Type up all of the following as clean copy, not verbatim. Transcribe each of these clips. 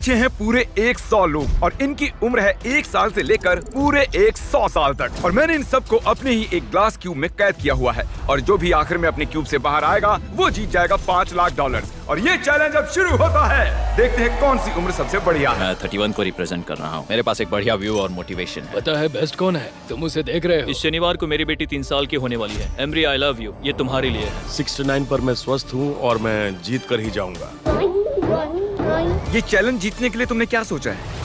बच्चे हैं पूरे 100 लोग और इनकी उम्र है 1 साल से लेकर पूरे 100 साल तक। और मैंने इन सबको अपने ही एक ग्लास क्यूब में कैद किया हुआ है और जो भी आखिर में अपने क्यूब से बाहर आएगा वो जीत जाएगा $5 लाख। और ये चैलेंज अब शुरू होता है। देखते हैं कौन सी उम्र सबसे बढ़िया है। मैं 31 को रिप्रेजेंट कर रहा हूँ। मेरे पास एक बढ़िया व्यू और मोटिवेशन है। पता है बेस्ट कौन है? तुम उसे देख रहे हो? इस शनिवार को मेरी बेटी 3 साल की होने वाली है। एमरी आई लव यू, ये तुम्हारे लिए है। 69 पर मैं स्वस्थ हूँ और मैं जीत कर ही जाऊंगा। ये चैलेंज जीतने के लिए तुमने क्या सोचा है?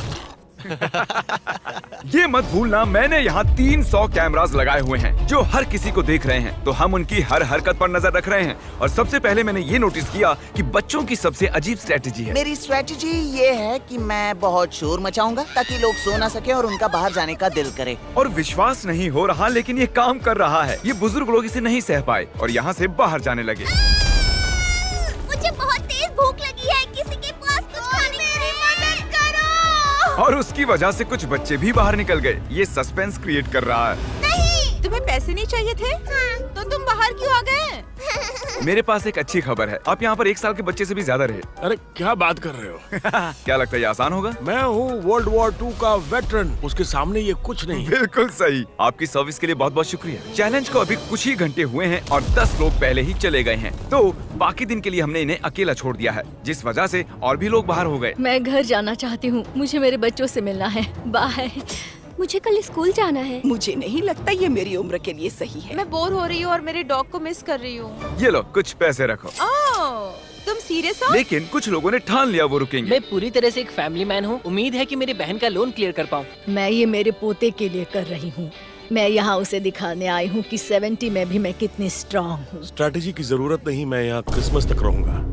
ये मत भूलना मैंने यहाँ 300 कैमरास लगाए हुए हैं जो हर किसी को देख रहे हैं, तो हम उनकी हर हरकत पर नजर रख रहे हैं। और सबसे पहले मैंने ये नोटिस किया कि बच्चों की सबसे अजीब स्ट्रेटेजी है। मेरी स्ट्रेटेजी ये है कि मैं बहुत शोर मचाऊंगा ताकि लोग सो ना सके और उनका बाहर जाने का दिल करे। और विश्वास नहीं हो रहा लेकिन ये काम कर रहा है। ये बुजुर्ग लोग इसे नहीं सह पाए और यहाँ से बाहर जाने लगे। मुझे बहुत तेज भूख लगी है, किसी के पास कुछ खाने मेरी मदद करो। और उसकी वजह से कुछ बच्चे भी बाहर निकल गए। ये सस्पेंस क्रिएट कर रहा है। नहीं, तुम्हें पैसे नहीं चाहिए थे? हाँ। तो तुम बाहर क्यों आ गए? मेरे पास एक अच्छी खबर है, आप यहाँ पर 1 साल के बच्चे से भी ज्यादा रहे। अरे क्या बात कर रहे हो? क्या लगता है ये आसान होगा? मैं हूँ वर्ल्ड वॉर 2 का वेटरन, उसके सामने ये कुछ नहीं। बिल्कुल सही। आपकी सर्विस के लिए बहुत बहुत शुक्रिया। चैलेंज को अभी कुछ ही घंटे हुए हैं और 10 लोग पहले ही चले गए हैं, तो बाकी दिन के लिए हमने इन्हें अकेला छोड़ दिया है, जिस वजह से और भी लोग बाहर हो गए। मैं घर जाना चाहती हूँ, मुझे मेरे बच्चों से मिलना है। बाय। मुझे कल स्कूल जाना है। मुझे नहीं लगता ये मेरी उम्र के लिए सही है। मैं बोर हो रही हूँ और मेरे डॉग को मिस कर रही हूँ। ये लो कुछ पैसे रखो। तुम सीरियस हो? लेकिन कुछ लोगों ने ठान लिया वो रुकेंगे। मैं पूरी तरह से एक फैमिली मैन हूँ। उम्मीद है कि मेरी बहन का लोन क्लियर कर पाऊँ। मैं ये मेरे पोते के लिए कर रही हूँ। मैं यहाँ उसे दिखाने आई हूँ कि 70 में भी मैं कितनी स्ट्रॉन्ग हूँ। स्ट्रैटेजी की जरूरत नहीं, मैं यहाँ क्रिसमस तक रहूंगा।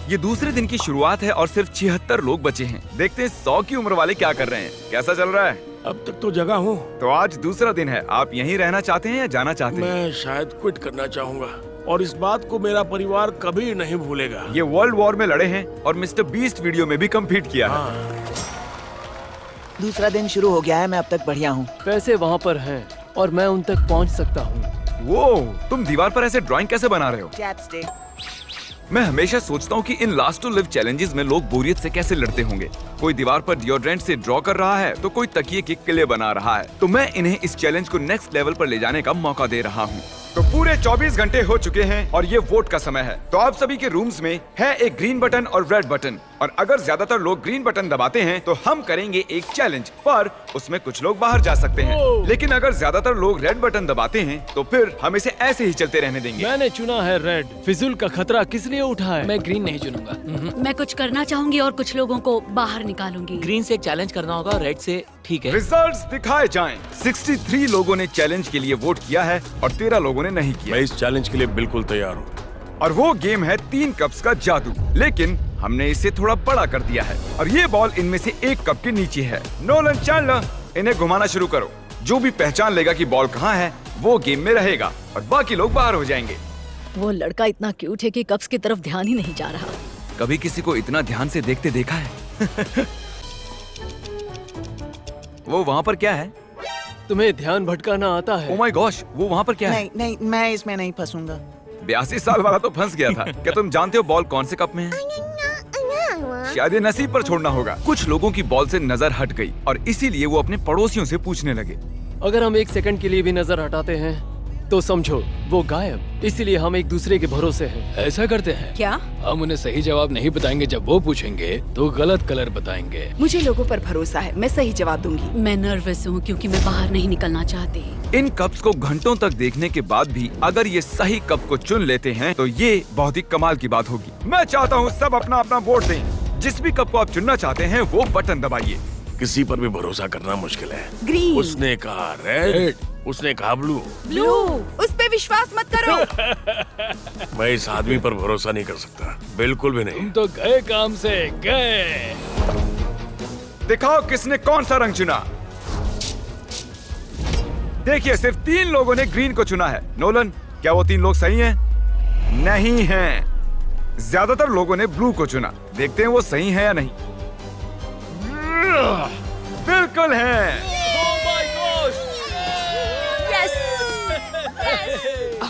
ये दूसरे दिन की शुरुआत है और सिर्फ 76 लोग बचे हैं। देखते हैं 100 की उम्र वाले क्या कर रहे हैं। कैसा चल रहा है? अब तक तो जगह हूँ। तो आज दूसरा दिन है। आप यहीं रहना चाहते हैं या जाना चाहते हैं? मैं शायद क्विट करना चाहूंगा और इस बात को मेरा परिवार कभी नहीं भूलेगा। ये वर्ल्ड वॉर में लड़े हैं और मिस्टर बीस्ट वीडियो में भी कम्पीट किया है। दूसरा दिन शुरू हो गया है, मैं अब तक बढ़िया हूँ। पैसे वहाँ पर हैं और मैं उन तक पहुँच सकता हूँ। वो तुम दीवार पर ऐसे ड्राइंग कैसे बना रहे हो? चैपस्टिक। मैं हमेशा सोचता हूँ कि इन लास्ट टू लिव चैलेंजेस में लोग बोरियत से कैसे लड़ते होंगे। कोई दीवार पर डिओड्रेंट से ड्रॉ कर रहा है तो कोई तकिए के किले बना रहा है। तो मैं इन्हें इस चैलेंज को नेक्स्ट लेवल पर ले जाने का मौका दे रहा हूँ। तो पूरे 24 घंटे हो चुके हैं और ये वोट का समय है। तो आप सभी के रूम्स में है एक ग्रीन बटन और रेड बटन, और अगर ज्यादातर लोग ग्रीन बटन दबाते हैं तो हम करेंगे एक चैलेंज, पर उसमें कुछ लोग बाहर जा सकते हैं। लेकिन अगर ज्यादातर लोग रेड बटन दबाते हैं तो फिर हम इसे ऐसे ही चलते रहने देंगे। मैंने चुना है रेड। फिजूल का खतरा किस लिए उठा है? मैं ग्रीन नहीं चुनूंगा। मैं कुछ करना चाहूंगी और कुछ लोगों को बाहर निकालूंगी। ग्रीन से एक चैलेंज करना होगा, रेड से ठीक है। रिजल्ट्स दिखाए जाएं। 63 लोगों ने चैलेंज के लिए वोट किया है और 13 लोगों ने नहीं किया। मैं इस चैलेंज के लिए बिल्कुल तैयार हूँ। और वो गेम है 3 कप्स का जादू, लेकिन हमने इसे थोड़ा बड़ा कर दिया है और ये बॉल इनमें से एक कप के नीचे है। नोलन चैंडलर, इन्हें घुमाना शुरू करो। जो भी पहचान लेगा कि बॉल कहाँ है वो गेम में रहेगा और बाकी लोग बाहर हो जाएंगे। वो लड़का इतना क्यूट है कि कप्स की तरफ ध्यान ही नहीं जा रहा। कभी किसी को इतना ध्यान से देखते देखा है? वो वहाँ पर क्या है? तुम्हें ध्यान भटकाना आता है? ओह माय गॉश, वो वहाँ पर क्या है? नहीं, मैं इसमें नहीं फंसूंगा। 82 साल वाला तो फंस गया था। क्या तुम जानते हो बॉल कौन से कप में है? शायद ये नसीब पर छोड़ना होगा। कुछ लोगों की बॉल से नजर हट गई और इसीलिए वो अपने पड़ोसियों से पूछने लगे। अगर हम 1 सेकंड के लिए भी नजर हटाते हैं तो समझो वो गायब। इसीलिए हम एक दूसरे के भरोसे हैं। ऐसा करते हैं क्या? हम उन्हें सही जवाब नहीं बताएंगे। जब वो पूछेंगे तो गलत कलर बताएंगे। मुझे लोगों पर भरोसा है, मैं सही जवाब दूंगी। मैं नर्वस हूँ क्योंकि मैं बाहर नहीं निकलना चाहती। इन कप्स को घंटों तक देखने के बाद भी अगर ये सही कप को चुन लेते हैं तो ये बहुत ही कमाल की बात होगी। मैं चाहता हूँ सब अपना अपना वोट दें। जिस भी कप को आप चुनना चाहते हैं वो बटन दबाइए। किसी पर भी भरोसा करना मुश्किल है। ग्रीन। उसने कहा रेड, उसने कहा ब्लू। ब्लू। उस पे विश्वास मत करो। मैं इस आदमी पर भरोसा नहीं कर सकता, बिल्कुल भी नहीं। तुम तो गए काम से गए। दिखाओ किसने कौन सा रंग चुना। देखिए सिर्फ 3 लोगों ने ग्रीन को चुना है। नोलन, क्या वो 3 लोग सही हैं? नहीं हैं। ज्यादातर लोगों ने ब्लू को चुना। देखते हैं वो सही है या नहीं। बिल्कुल है।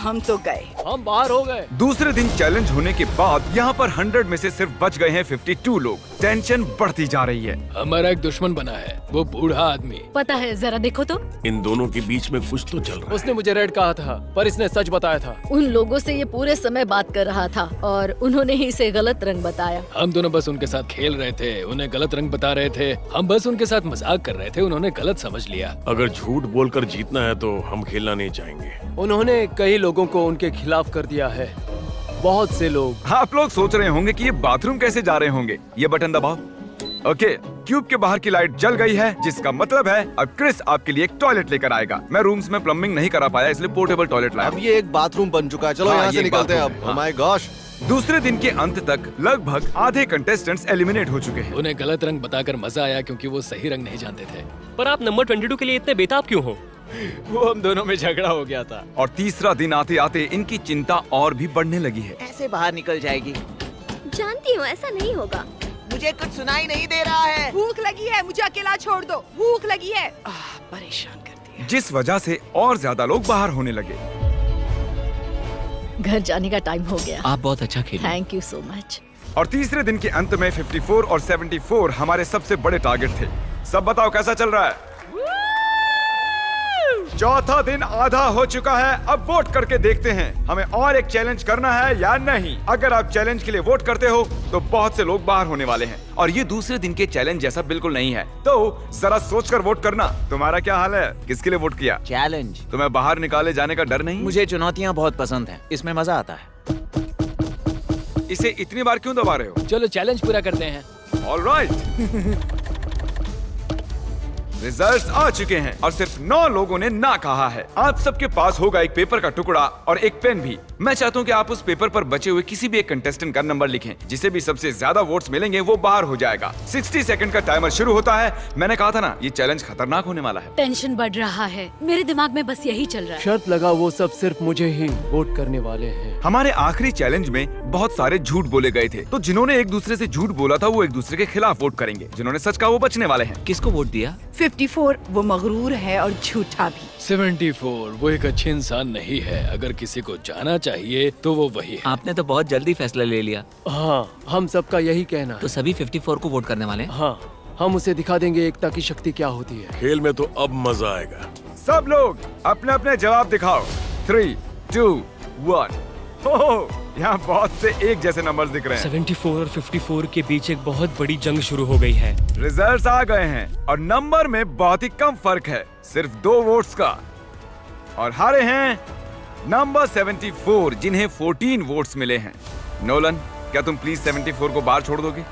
हम तो गए। हम बाहर हो गए। दूसरे दिन चैलेंज होने के बाद यहाँ पर 100 में से सिर्फ बच गए हैं 52 लोग। टेंशन बढ़ती जा रही है। हमारा एक दुश्मन बना है, वो बूढ़ा आदमी। पता है, जरा देखो तो। इन दोनों के बीच में कुछ तो चल रहा है। उसने मुझे रेड कहा था, पर इसने सच बताया था। उन लोगों से ये पूरे समय बात कर रहा था और उन्होंने ही इसे गलत रंग बताया। हम दोनों बस उनके साथ खेल रहे थे, उन्हें गलत रंग बता रहे थे। हम बस उनके साथ मजाक कर रहे थे, उन्होंने गलत समझ लिया। अगर झूठ बोलकर जीतना है तो हम खेलना नहीं चाहेंगे। उन्होंने कई लोगों को उनके खिलाफ कर दिया है, बहुत से लोग। आप लोग सोच रहे होंगे कि ये बाथरूम कैसे जा रहे होंगे। ये बटन दबाओ। ओके, क्यूब के बाहर की लाइट जल गई है, जिसका मतलब है अब क्रिस आपके लिए एक टॉयलेट लेकर आएगा। मैं रूम्स में प्लम्बिंग नहीं करा पाया, इसलिए पोर्टेबल टॉयलेट लाया। अब ये एक बाथरूम बन चुका है। चलो हाँ, यहाँ ये से निकलते हैं बाथरूम अब। है, हाँ। My gosh. दूसरे दिन के अंत तक लगभग आधे कंटेस्टेंट्स एलिमिनेट हो चुके हैं। उन्हें गलत रंग बताकर मजा आया क्योंकि वो सही रंग नहीं जानते थे। पर आप नंबर 22 के लिए इतने बेताब क्यों हो? वो हम दोनों में झगड़ा हो गया था। और तीसरा दिन आते आते इनकी चिंता और भी बढ़ने लगी है। ऐसे बाहर निकल जाएगी। जानती हूँ ऐसा नहीं होगा। मुझे कुछ सुनाई नहीं दे रहा है। भूख लगी है, मुझे अकेला छोड़ दो। भूख लगी है। परेशान करती है। जिस वजह से और ज्यादा लोग बाहर होने लगे। घर जाने का टाइम हो गया। आप बहुत अच्छा खेले। Thank you so much. और तीसरे दिन के अंत में 54 और 74 हमारे सबसे बड़े टारगेट थे। सब बताओ कैसा चल रहा है? चौथा दिन आधा हो चुका है। अब वोट करके देखते हैं हमें और एक चैलेंज करना है या नहीं। अगर आप चैलेंज के लिए वोट करते हो तो बहुत से लोग बाहर होने वाले हैं और ये दूसरे दिन के चैलेंज जैसा बिल्कुल नहीं है। तो जरा सोचकर वोट करना। तुम्हारा क्या हाल है? किसके लिए वोट किया? चैलेंज। तुम्हें बाहर निकाले जाने का डर नहीं? मुझे चुनौतियाँ बहुत पसंद हैं। इसमें मजा आता है। इसे इतनी बार क्यों दबा रहे हो? चलो चैलेंज पूरा करते हैं। ऑलराइट। रिजल्ट्स आ चुके हैं और सिर्फ 9 लोगों ने ना कहा है। आप सबके पास होगा एक पेपर का टुकड़ा और एक पेन भी। मैं चाहता हूँ कि आप उस पेपर पर बचे हुए किसी भी एक कंटेस्टेंट का नंबर लिखें। जिसे भी सबसे ज्यादा वोट्स मिलेंगे वो बाहर हो जाएगा। 60 सेकंड का टाइमर शुरू होता है। मैंने कहा था ना, ये चैलेंज खतरनाक होने वाला है। टेंशन बढ़ रहा है, मेरे दिमाग में बस यही चल रहा है। शर्त लगा वो सब सिर्फ मुझे ही वोट करने वाले हैं। हमारे आखिरी चैलेंज में बहुत सारे झूठ बोले गए थे, तो जिन्होंने एक दूसरे से झूठ बोला था वो एक दूसरे के खिलाफ वोट करेंगे। जिन्होंने सच कहा वो बचने वाले हैं। किसको वोट दिया? 54 वो मगरूर है और झूठा भी। 74 वो एक अच्छे इंसान नहीं है। अगर किसी को जाना चाहिए तो वो वही है। आपने तो बहुत जल्दी फैसला ले लिया। हाँ, हम सबका यही कहना है। तो सभी 54 को वोट करने वाले हैं? हाँ, हम उसे दिखा देंगे एकता की शक्ति क्या होती है। खेल में तो अब मजा आएगा। सब लोग अपने अपने जवाब दिखाओ। 3, 2, 1। ओह, यहाँ बहुत से एक जैसे नंबर्स दिख रहे हैं। 74 और 54 के बीच एक बहुत बड़ी जंग शुरू हो गई है। रिजल्ट्स आ गए हैं और नंबर में बहुत ही कम फर्क है, सिर्फ 2 वोट्स का। और हारे हैं नंबर 74, जिन्हें 14 वोट्स मिले हैं। नोलन, क्या तुम प्लीज 74 को बाहर छोड़ दोगे?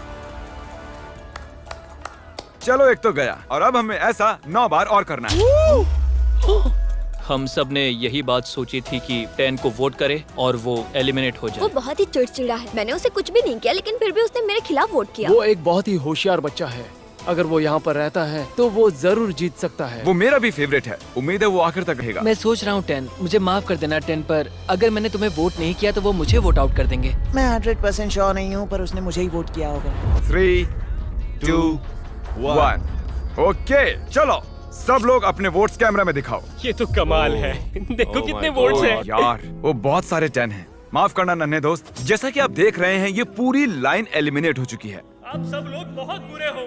चलो, एक तो गया और अब हमें ऐसा 9 बार और करना है। हम सब ने यही बात सोची थी कि 10 को वोट करे और वो एलिमिनेट हो वो जाए। बहुत ही चिड़चिड़ा है। मैंने उसे कुछ भी नहीं किया, लेकिन फिर भी उसने मेरे खिलाफ वोट किया। वो एक बहुत ही होशियार बच्चा है। अगर वो यहाँ पर रहता है तो वो जरूर जीत सकता है। वो मेरा भी फेवरेट है। उम्मीद है वो आखिर तक रहेगा। मैं सोच रहा हूँ 10, मुझे माफ कर देना 10, पर अगर मैंने तुम्हें वोट नहीं किया तो वो मुझे वोट आउट कर देंगे। मैं 100% श्योर नहीं हूँ, पर उसने मुझे ही वोट किया होगा। 3, 2, 1। ओके, चलो सब लोग अपने वोट्स कैमरा में दिखाओ। ये तो कमाल है। देखो कितने वोट्स हैं। यार, वो बहुत सारे 10 हैं। माफ करना नन्हे दोस्त। जैसा कि आप देख रहे हैं, ये पूरी लाइन एलिमिनेट हो चुकी है। आप सब लोग बहुत बुरे हो।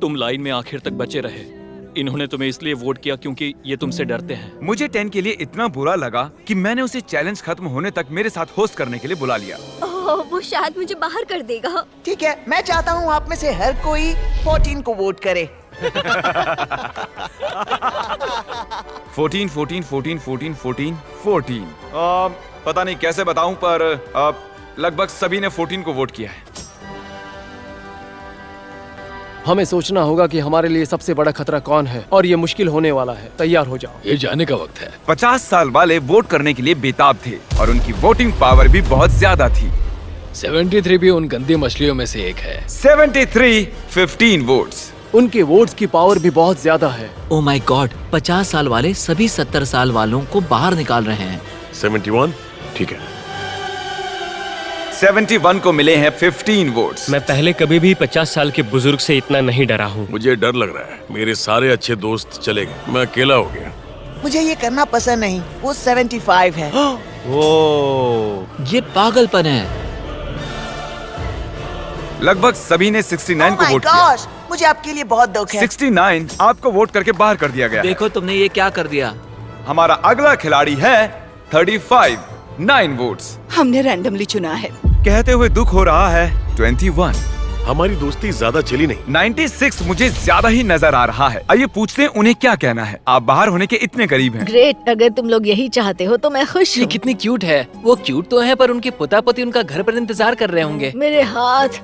तुम लाइन में आखिर तक बचे रहे। इन्होंने तुम्हें इसलिए वोट किया क्योंकि ये तुमसे डरते हैं। मुझे 10 के लिए इतना बुरा लगा कि मैंने उसे चैलेंज खत्म होने तक मेरे साथ होस्ट करने के लिए बुला लिया। ओह, वो शायद मुझे बाहर कर देगा। ठीक है, मैं चाहता हूँ आप में से हर कोई 14 को वोट करे। 14, 14, 14, 14, 14, 14। पता नहीं कैसे बताऊं, पर लगभग सभी ने 14 को वोट किया है। हमें सोचना होगा कि हमारे लिए सबसे बड़ा खतरा कौन है और ये मुश्किल होने वाला है। तैयार हो जाओ, ये जाने का वक्त है। 50 साल वाले वोट करने के लिए बेताब थे और उनकी वोटिंग पावर भी बहुत ज्यादा थी। 73 भी उन गंदी मछलियों में से एक है। 73, 15 वोट्स। उनके वोट्स की पावर भी बहुत ज्यादा है। ओह माय गॉड, 50 साल वाले सभी 70 साल वालों को बाहर निकाल रहे हैं। 71, ठीक है। 71 को मिले हैं 15 वोट्स। मैं पहले कभी भी 50 साल के बुजुर्ग से इतना नहीं डरा हूँ। मुझे डर लग रहा है। मेरे सारे अच्छे दोस्त चले गए, मैं अकेला हो गया। मुझे ये करना पसंद नहीं। वो 75 है। ये पागलपन है। लगभग सभी ने 69 को Oh my वोट किया। gosh, मुझे आपके लिए बहुत दुख है। 69 आपको वोट करके बाहर कर दिया गया है। देखो तुमने ये क्या कर दिया। हमारा अगला खिलाड़ी है 35, 9 वोट्स। हमने रैंडमली चुना है। कहते हुए दुख हो रहा है 21। हमारी दोस्ती ज्यादा चली नहीं। 96 मुझे ज्यादा ही नजर आ रहा है। आइए पूछते हैं उन्हें क्या कहना है। आप बाहर होने के इतने करीब हैं। ग्रेट, अगर तुम लोग यही चाहते हो तो मैं खुश ये हूँ। कितनी क्यूट है। वो क्यूट तो है पर उनके पोता पोती उनका घर पर इंतजार कर रहे होंगे। मेरे हाथ,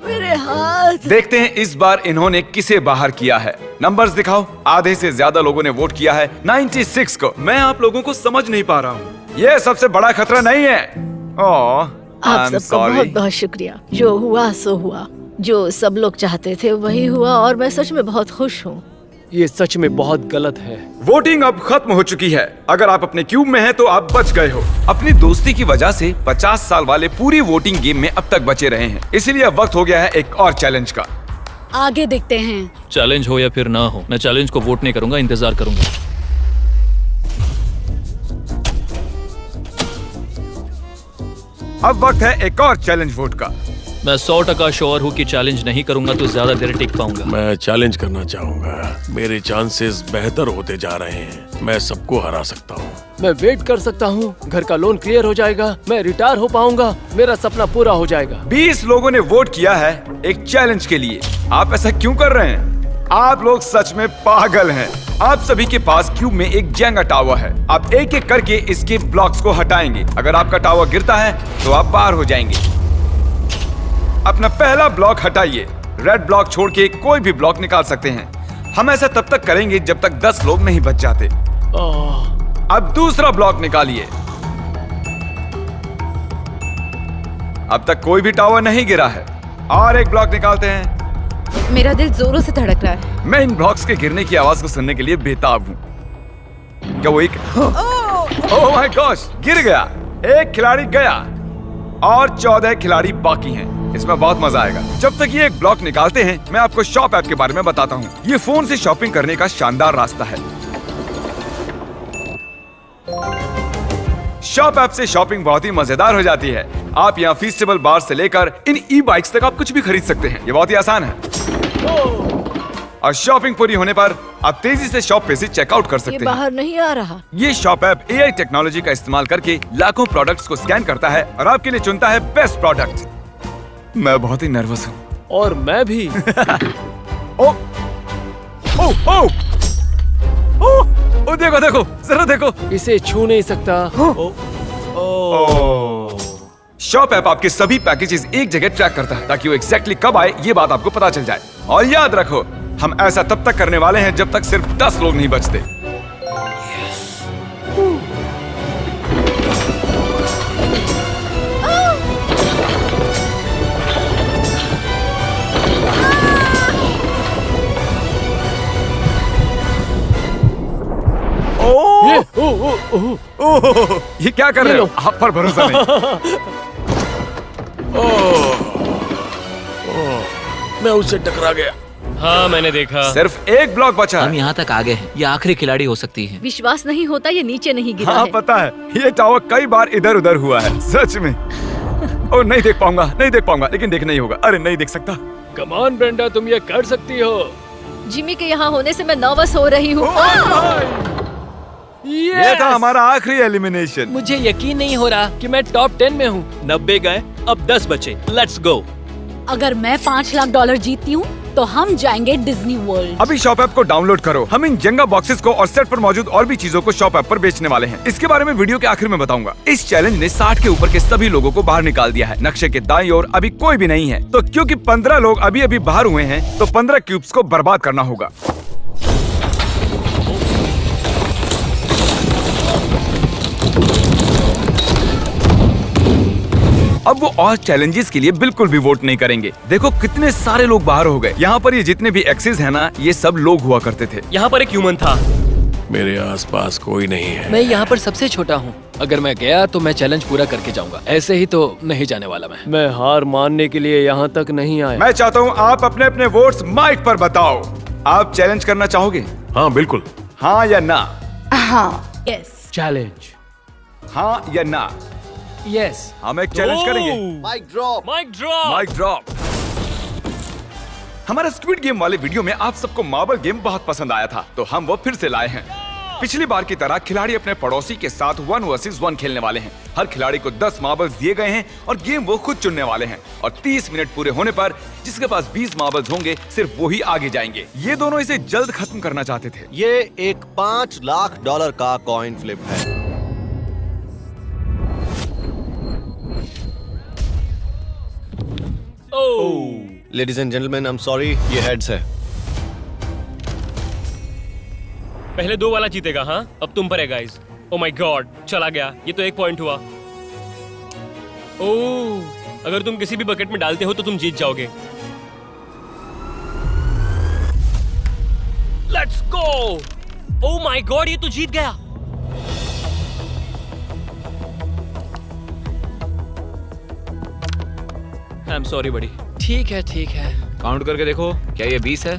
मेरे हाथ। देखते हैं इस बार इन्होंने किसे बाहर किया है। नंबर्स दिखाओ। आधे से ज्यादा लोगों ने वोट किया है 96 को। मैं आप लोगों को समझ नहीं पा रहा हूँ। ये सबसे बड़ा खतरा नहीं है। ओह, आप I'm सबका बहुत sorry। बहुत शुक्रिया। जो हुआ सो हुआ। जो सब लोग चाहते थे वही हुआ और मैं सच में बहुत खुश हूँ। ये सच में बहुत गलत है। वोटिंग अब खत्म हो चुकी है। अगर आप अपने क्यूब में हैं तो आप बच गए हो। अपनी दोस्ती की वजह से 50 साल वाले पूरी वोटिंग गेम में अब तक बचे रहे हैं। इसीलिए अब वक्त हो गया है एक और चैलेंज का। आगे देखते हैं। चैलेंज हो या फिर ना हो, मैं चैलेंज को वोट नहीं करूंगा, इंतजार करूंगा। अब वक्त है एक और चैलेंज वोट का। मैं 100% श्योर हूँ कि चैलेंज नहीं करूंगा तो ज्यादा देर टिक पाऊंगा। मैं चैलेंज करना चाहूंगा। मेरे चांसेस बेहतर होते जा रहे हैं। मैं सबको हरा सकता हूँ। मैं वेट कर सकता हूँ। घर का लोन क्लियर हो जाएगा। मैं रिटायर हो पाऊंगा। मेरा सपना पूरा हो जाएगा। 20 लोगों ने वोट किया है एक चैलेंज के लिए। आप ऐसा क्यों कर रहे हैं? आप लोग सच में पागल हैं। आप सभी के पास क्यूब में एक जेंगा टावर है। आप एक एक करके इसके ब्लॉक्स को हटाएंगे। अगर आपका टावर गिरता है तो आप बाहर हो जाएंगे। अपना पहला ब्लॉक हटाइए। रेड ब्लॉक छोड़ के कोई भी ब्लॉक निकाल सकते हैं। हम ऐसा तब तक करेंगे जब तक 10 लोग नहीं बच जाते। अब दूसरा ब्लॉक निकालिए। अब तक कोई भी टावर नहीं गिरा है। और एक ब्लॉक निकालते हैं। मेरा दिल जोरों से धड़क रहा है। मैं इन ब्लॉक्स के गिरने की आवाज को सुनने के लिए बेताब हूँ। क्या वो एक ओह माय गॉश, गिर गया। एक खिलाड़ी गया और 14 खिलाड़ी बाकी हैं। इसमें बहुत मजा आएगा। जब तक ये एक ब्लॉक निकालते हैं मैं आपको शॉप ऐप के बारे में बताता हूँ। ये फोन से शॉपिंग करने का शानदार रास्ता है। शॉप ऐप से शॉपिंग बहुत ही मजेदार हो जाती है। आप यहाँ फीस्टेबल बार से लेकर इन ई बाइक्स तक आप कुछ भी खरीद सकते हैं। ये बहुत ही आसान है। और शॉपिंग पूरी होने पर आप तेजी से शॉप पे से चेकआउट कर ये सकते हैं। बाहर नहीं आ रहा। ये शॉप ऐप AI टेक्नोलॉजी का इस्तेमाल करके लाखों प्रोडक्ट्स को स्कैन करता है और आपके लिए चुनता है बेस्ट प्रोडक्ट। मैं बहुत ही नर्वस हूँ। और मैं भी। ओ, ओ, ओ, ओ, ओ, देखो देखो, जरा देखो। इसे छू नहीं सकता। शॉप ऐप आपके सभी पैकेजेस एक जगह ट्रैक करता है ताकि वो एग्जैक्टली कब आए ये बात आपको पता चल जाए। और याद रखो, हम ऐसा तब तक करने वाले हैं जब तक सिर्फ 10 लोग नहीं बचते। ये, ओ, ओ, ओ, ओह, ये क्या कर रहे हो? आप पर भरोसा नहीं। मैं उससे टकरा गया। हाँ मैंने देखा। सिर्फ एक ब्लॉक बचा हम है। यहाँ तक आ गए हैं। ये आखिरी खिलाड़ी हो सकती है। विश्वास नहीं होता ये नीचे नहीं गिरा हाँ है। पता है, ये टावर कई बार इधर उधर हुआ है सच में। ओ नहीं देख पाऊंगा, नहीं देख पाऊंगा, लेकिन देखना ही होगा। अरे नहीं देख सकता। कमान ब्रेंडा, तुम ये कर सकती हो। जिमी के यहाँ होने से मैं नर्वस हो रही हूँ। ये था हमारा आखिरी एलिमिनेशन। मुझे यकीन नहीं हो रहा कि मैं टॉप 10 में हूँ। 90 गए, अब 10 बचे। Let's go. अगर मैं $5 लाख जीतती हूँ तो हम जाएंगे डिज्नी वर्ल्ड। अभी शॉप ऐप को डाउनलोड करो। हम इन जेंगा बॉक्सेस को और सेट पर मौजूद और भी चीजों को शॉप ऐप पर बेचने वाले हैं। इसके बारे में वीडियो के आखिर में बताऊंगा। इस चैलेंज ने 60 के ऊपर के सभी लोगों को बाहर निकाल दिया है। नक्शे के दाईं ओर अभी कोई भी नहीं है। तो क्योंकि 15 लोग अभी अभी बाहर हुए हैं तो 15 क्यूब्स को बर्बाद करना होगा। अब वो और चैलेंजेस के लिए बिल्कुल भी वोट नहीं करेंगे। देखो कितने सारे लोग बाहर हो गए। यहाँ पर ये जितने भी एक्सेस है ना, ये सब लोग हुआ करते थे। यहाँ पर एक ह्यूमन था। मेरे आसपास कोई नहीं है। मैं यहाँ पर सबसे छोटा हूँ। अगर मैं गया तो मैं चैलेंज पूरा करके जाऊंगा। ऐसे ही तो नहीं जाने वाला मैं हार मानने के लिए यहाँ तक नहीं आया। मैं चाहता हूँ आप अपने अपने वोट्स माइक पर बताओ। आप चैलेंज करना चाहोगे? हाँ बिल्कुल। हाँ या ना? हाँ। यस। चैलेंज। हाँ या ना? यस। हम एक चैलेंज करेंगे। Mic drop. Mic drop. Mic drop. हमारे स्क्विड गेम वाले वीडियो में आप सबको मार्बल गेम बहुत पसंद आया था, तो हम वो फिर से लाए हैं। पिछली बार की तरह खिलाड़ी अपने पड़ोसी के साथ 1 वर्सेस 1 खेलने वाले हैं। हर खिलाड़ी को 10 मार्बल्स दिए गए हैं और गेम वो खुद चुनने वाले हैं। और 30 मिनट पूरे होने पर जिसके पास 20 मार्बल्स होंगे सिर्फ वो ही आगे जाएंगे। ये दोनों इसे जल्द खत्म करना चाहते थे। ये एक $5 लाख का कॉइन फ्लिप है। Ladies and gentleman, I am sorry, ये हेड्स है। पहले 2 वाला जीतेगा। हाँ, अब तुम पर है गाइस। ओ माय गॉड, चला गया। ये तो 1 पॉइंट हुआ। ओह, अगर तुम किसी भी बकेट में डालते हो तो तुम जीत जाओगे। Let's go. Oh my God, ये तो जीत गया। आई एम सॉरी बड़ी। ठीक है ठीक है। काउंट करके देखो, क्या ये 20 है?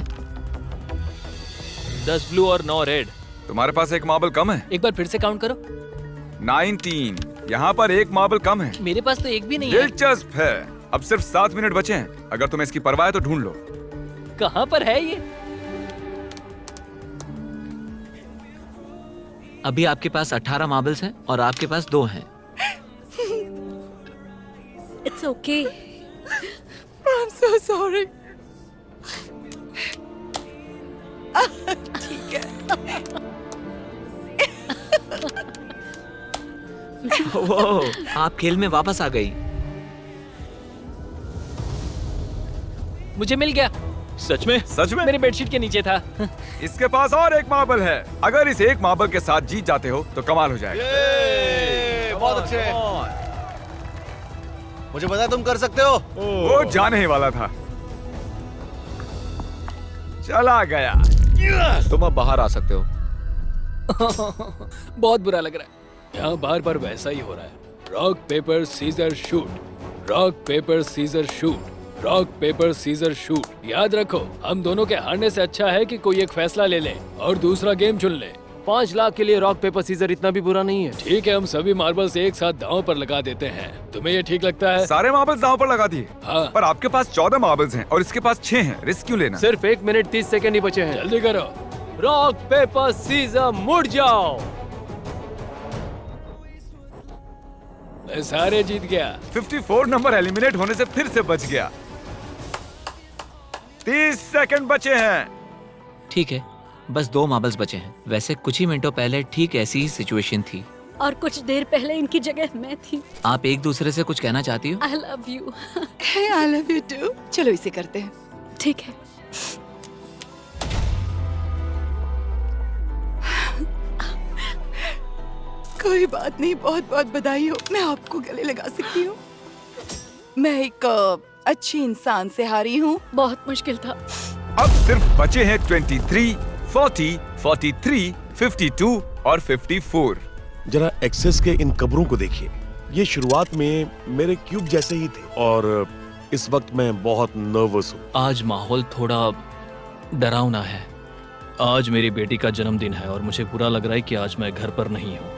10 ब्लू और 9 रेड। तुम्हारे पास एक मार्बल कम है। एक बार फिर से काउंट करो। 19। यहाँ पर एक मार्बल कम है। मेरे पास तो एक भी नहीं है। दिलचस्प है। अब सिर्फ 7 मिनट बचे हैं। अगर तुम्हें इसकी परवाह है तो ढूंढ लो। कहाँ पर है ये? अभी आपके पास 18 मार्बल्स हैं और आपके पास 2 हैं। It's okay. I am so sorry. ठीक है। वो आप खेल में वापस आ गई। मुझे मिल गया। सच में? सच में? मेरी बेडशीट के नीचे था। इसके पास और एक मार्बल है। अगर इस एक मार्बल के साथ जीत जाते हो तो कमाल हो जाएगा। बहुत अच्छे। मुझे पता है तुम कर सकते हो। वो जाने ही वाला था। चला गया। तुम अब बाहर आ सकते हो। बहुत बुरा लग रहा है। यहाँ बार बार वैसा ही हो रहा है। Rock paper scissor shoot, rock paper scissor shoot, rock paper scissor shoot. याद रखो, हम दोनों के हारने से अच्छा है कि कोई एक फैसला ले ले और दूसरा गेम चुन ले। 5 लाख के लिए रॉक पेपर सीजर इतना भी बुरा नहीं है। ठीक है, हम सभी मार्बल्स एक साथ दांव पर लगा देते हैं। तुम्हें ये ठीक लगता है? सारे मार्बल्स दांव पर लगा दिए। हाँ। पर आपके पास 14 मार्बल्स हैं और इसके पास 6 हैं। रिस्क क्यों लेना? सिर्फ 1 मिनट 30 सेकंड ही बचे हैं। जल्दी करो। रॉक पेपर सीजर, मुड़ जाओ। मैं सारे जीत गया। 54 नंबर एलिमिनेट होने से फिर से बच गया। 30 सेकंड बचे हैं। ठीक है, बस 2 मार्बल्स बचे हैं। वैसे कुछ ही मिनटों पहले ठीक ऐसी ही सिचुएशन थी। और कुछ देर पहले इनकी जगह मैं थी। आप एक दूसरे से कुछ कहना चाहती हो? I love you. I love you too. चलो इसे करते हैं। ठीक है। कोई बात नहीं, बहुत बहुत बधाई हो। मैं आपको गले लगा सकती हूँ। मैं एक अच्छी इंसान से हारी हूँ। बहुत मुश्किल था। अब सिर्फ बचे हैं 23, 40, 43, 52 और 54। जरा एक्सेस के इन कब्रों को देखिए। ये शुरुआत में मेरे क्यूब जैसे ही थे और इस वक्त मैं बहुत नर्वस हूँ। आज माहौल थोड़ा डरावना है। आज मेरी बेटी का जन्मदिन है और मुझे बुरा लग रहा है कि आज मैं घर पर नहीं हूँ।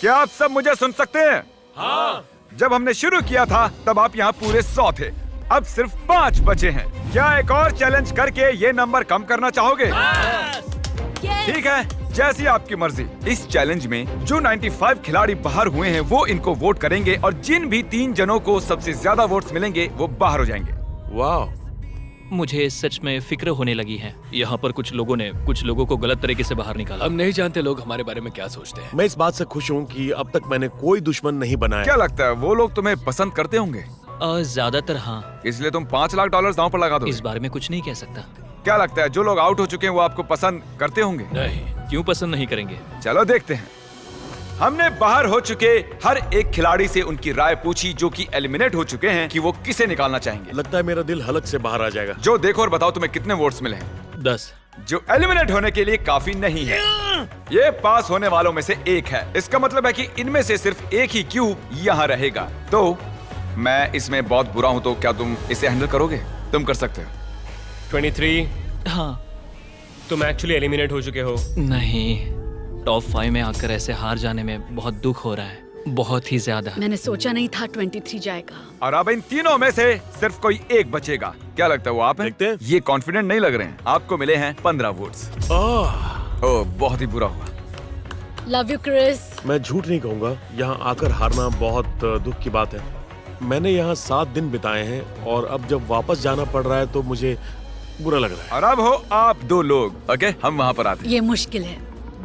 क्या आप सब मुझे सुन सकते हैं? हाँ। जब हमने शुरू किया था तब आप यहाँ पूरे 100 थे। अब सिर्फ 5 बचे हैं। क्या एक और चैलेंज करके ये नंबर कम करना चाहोगे? ठीक है, जैसी आपकी मर्जी। इस चैलेंज में जो 95 खिलाड़ी बाहर हुए हैं वो इनको वोट करेंगे और जिन भी 3 जनों को सबसे ज्यादा वोट्स मिलेंगे वो बाहर हो जाएंगे। वाह, मुझे सच में फिक्र होने लगी है। यहाँ पर कुछ लोगों ने कुछ लोगों को गलत तरीके से बाहर निकाला। हम नहीं जानते लोग हमारे बारे में क्या सोचते हैं। मैं इस बात से खुश हूँ कि अब तक मैंने कोई दुश्मन नहीं बनाया। क्या लगता है वो लोग तुम्हें पसंद करते होंगे? ज्यादातर हाँ। इसलिए तुम $5 लाख दांव पर लगा दो। इस बारे में कुछ नहीं कह सकता। क्या लगता है जो लोग आउट हो चुके हैं वो आपको पसंद करते होंगे? नहीं, क्यों पसंद नहीं करेंगे? चलो देखते हैं। हमने बाहर हो चुके हर एक खिलाड़ी से उनकी राय पूछी जो कि एलिमिनेट हो चुके हैं कि वो किसे निकालना चाहेंगे। लगता है मेरा दिल हलक से बाहर आ जाएगा। जो देखो और बताओ तुम्हें कितने वोट्स मिले हैं? 10। जो एलिमिनेट होने के लिए काफी नहीं है। ये पास होने वालों में से एक है। इसका मतलब है कि इनमें से सिर्फ एक ही क्यूब यहाँ रहेगा। तो मैं इसमें बहुत बुरा हूँ, तो क्या तुम इसे हैंडल करोगे? तुम कर सकते हो। 23। हाँ। तुम एक्चुअली एलिमिनेट हो चुके हो। नहीं, टॉप 5 में आकर ऐसे हार जाने में बहुत दुख हो रहा है, बहुत ही ज्यादा। मैंने सोचा नहीं था 23 जाएगा। और अब इन तीनों में से सिर्फ कोई एक बचेगा। क्या लगता है वो आप हैं? देखते हैं। ये कॉन्फिडेंट नहीं लग रहे हैं। आपको मिले हैं 15 वोट्स। ओह, बहुत ही बुरा हुआ। Love you Chris. मैं झूठ नहीं कहूँगा, यहाँ आकर हारना बहुत दुख की बात है। मैंने यहाँ 7 दिन बिताए हैं और अब जब वापस जाना पड़ रहा है तो मुझे बुरा लग रहा है। और अब हो आप 2 लोग। ओके, हम वहाँ पर आते हैं। ये मुश्किल है,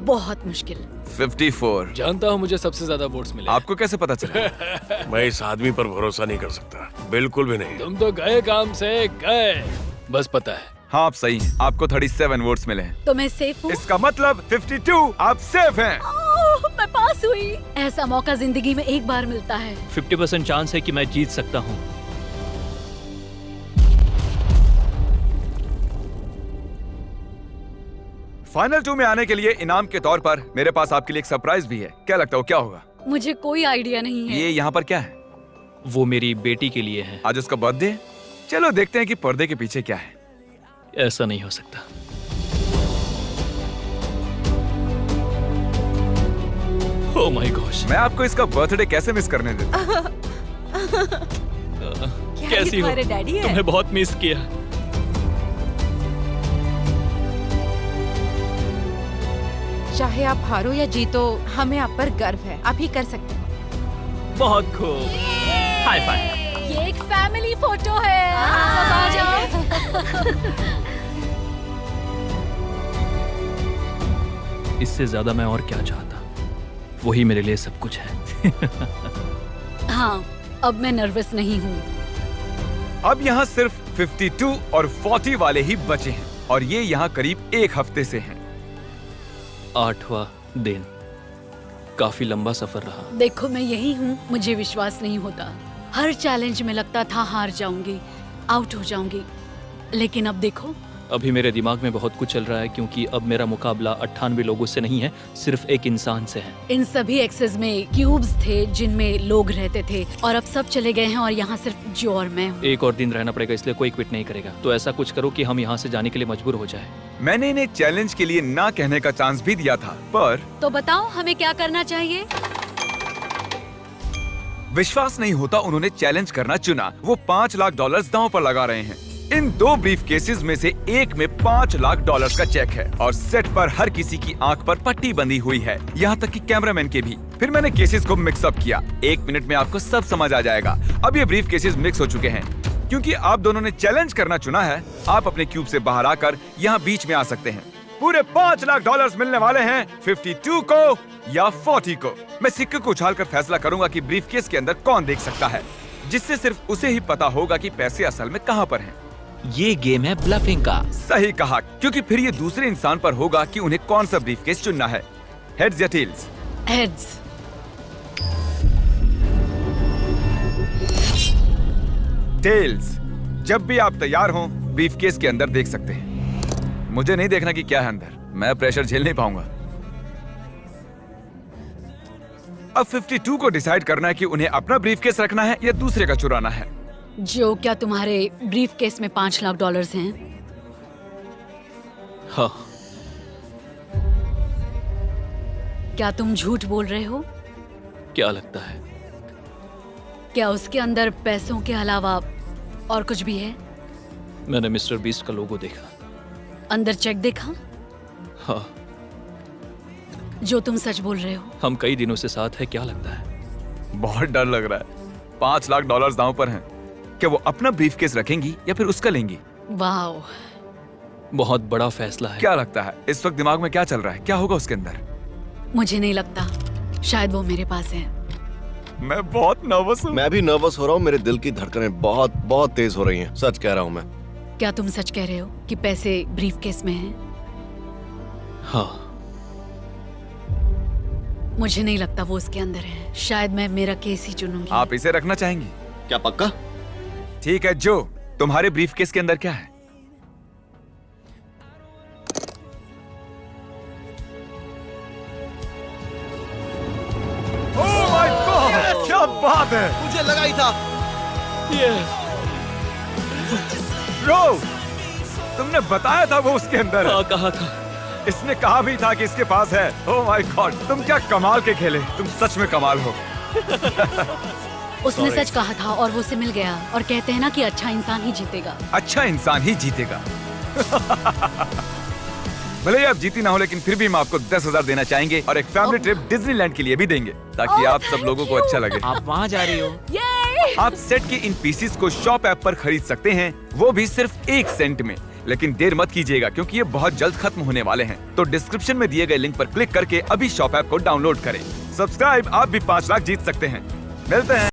बहुत मुश्किल। 54। जानता हूँ मुझे सबसे ज्यादा वोट्स मिले। आपको कैसे पता चला? मैं इस आदमी पर भरोसा नहीं कर सकता, बिल्कुल भी नहीं। तुम तो गए काम से गए, बस पता है। हाँ, आप सही हैं। आपको 37 वोट्स मिले हैं। तो मैं सेफ हूँ? इसका मतलब 52 आप सेफ हैं। ओह, मैं पास हुई। ऐसा मौका जिंदगी में एक बार मिलता है। 50% चांस है कि मैं जीत सकता हूँ। फाइनल 2 में आने के लिए इनाम के तौर पर मेरे पास आपके लिए एक सरप्राइज भी है। क्या लगता है क्या होगा? मुझे कोई आइडिया नहीं है। ये यहाँ पर क्या है? वो मेरी बेटी के लिए है। आज उसका बर्थडे है। चलो देखते हैं कि पर्दे के पीछे क्या है। ऐसा नहीं हो सकता। ओह माय गॉश, मैं आपको इसका बर्थडे कैसे मिस करने देता? कैसी हो? डैडी है? तुम्हें बहुत मिस किया। चाहे आप हारो या जीतो, हमें आप पर गर्व है। आप ही कर सकते हो। बहुत खूब। High five. ये एक फैमिली फोटो है। सब आ जाओ। इससे ज्यादा मैं और क्या चाहता? वही मेरे लिए सब कुछ है। हाँ, अब मैं नर्वस नहीं हूँ। अब यहाँ सिर्फ 52 और 40 वाले ही बचे हैं और ये यहाँ करीब 1 हफ्ते से हैं। 8वां दिन। काफी लंबा सफर रहा। देखो, मैं यही हूँ। मुझे विश्वास नहीं होता। हर चैलेंज में लगता था हार जाऊंगी, आउट हो जाऊंगी, लेकिन अब देखो। अभी मेरे दिमाग में बहुत कुछ चल रहा है क्योंकि अब मेरा मुकाबला 98 लोगों से नहीं है, सिर्फ एक इंसान से है। इन सभी एक्सेस में क्यूब्स थे जिनमें लोग रहते थे और अब सब चले गए हैं और यहाँ सिर्फ जो और मैं हूँ। एक और दिन रहना पड़ेगा, इसलिए कोई क्विट नहीं करेगा। तो ऐसा कुछ करो कि हम यहाँ से जाने के लिए मजबूर हो जाए। मैंने इन्हें चैलेंज के लिए ना कहने का चांस भी दिया था, पर तो बताओ हमें क्या करना चाहिए? विश्वास नहीं होता उन्होंने चैलेंज करना चुना। वो $5 लाख दांव पर लगा रहे हैं। इन 2 ब्रीफ केसेस में से एक में $5 लाख का चेक है और सेट पर हर किसी की आंख पर पट्टी बंधी हुई है, यहाँ तक कि कैमरामैन के भी। फिर मैंने केसेस को मिक्सअप किया। 1 मिनट में आपको सब समझ आ जाएगा। अब ये ब्रीफ केसेस मिक्स हो चुके हैं। क्योंकि आप दोनों ने चैलेंज करना चुना है, आप अपने क्यूब से बाहर आकर यहाँ बीच में आ सकते हैं। पूरे $5 लाख मिलने वाले हैं 52 को या 40 को। मैं सिक्के को उछालकर फैसला करूंगा कि ब्रीफ केस के अंदर कौन देख सकता है, जिससे सिर्फ उसे ही पता होगा कि पैसे असल में कहाँ पर हैं। ये गेम है ब्लफिंग का। सही कहा, क्योंकि फिर ये दूसरे इंसान पर होगा कि उन्हें कौन सा ब्रीफ केस चुनना है। हेड्स या टेल्स? हेड्स। टेल्स। जब भी आप तैयार हों, ब्रीफ केस के अंदर देख सकते हैं। मुझे नहीं देखना कि क्या है अंदर, मैं प्रेशर झेल नहीं पाऊंगा। अब 52 को डिसाइड करना है कि उन्हें अपना ब्रीफ केस रखना है या दूसरे का चुराना है। जो, क्या तुम्हारे ब्रीफ केस में $5 लाख हैं? हाँ। क्या तुम झूठ बोल रहे हो? क्या लगता है? क्या उसके अंदर पैसों के अलावा और कुछ भी है? मैंने मिस्टर बीस्ट का लोगो देखा। अंदर चेक देखा? हाँ। जो तुम सच बोल रहे हो? हम कई दिनों से साथ है। क्या लगता है? बहुत डर लग रहा है। $5 लाख दांव पर हैं। क्या वो अपना ब्रीफ केस रखेंगी या फिर उसका लेंगी? वाओ, बहुत बड़ा फैसला है। क्या लगता है इस वक्त दिमाग में क्या चल रहा है? क्या होगा उसके अंदर? मुझे नहीं लगता, शायद वो मेरे पास है। मैं बहुत नर्वस हूँ। मैं भी नर्वस हो रहा हूँ। मेरे दिल की धड़कनें बहुत बहुत तेज हो रही हैं। सच कह रहा हूँ मैं। क्या तुम सच कह रहे हो कि पैसे ब्रीफ केस में हैं? हाँ। मुझे नहीं लगता वो उसके अंदर है। शायद मैं मेरा केस ही चुनूंगी। आप इसे रखना चाहेंगी? क्या पक्का? ठीक है जो, तुम्हारे ब्रीफ केस के अंदर क्या है? ओह माय गॉड, क्या बात है! मुझे लगा ही था। ब्रो, तुमने बताया था वो उसके अंदर है। हाँ, कहा था। इसने कहा भी था कि इसके पास है। ओह माय गॉड, तुम क्या कमाल के खेले, तुम सच में कमाल हो। उसने सच कहा था और वो उसे मिल गया। और कहते हैं ना कि अच्छा इंसान ही जीतेगा। अच्छा इंसान ही जीतेगा। भले ही आप जीती ना हो, लेकिन फिर भी हम आपको 10,000 देना चाहेंगे और एक फैमिली ट्रिप डिज्नीलैंड के लिए भी देंगे, ताकि आप सब लोगों को अच्छा लगे। आप वहाँ जा रही हो? आप सेट के इन पीसीस को शॉप ऐप पर खरीद सकते हैं, वो भी सिर्फ 1 सेंट में। लेकिन देर मत कीजिएगा, क्योंकि ये बहुत जल्द खत्म होने वाले हैं। तो डिस्क्रिप्शन में दिए गए लिंक पर क्लिक करके अभी शॉप ऐप को डाउनलोड करें। सब्सक्राइब, आप भी 5 लाख जीत सकते हैं। मिलते हैं।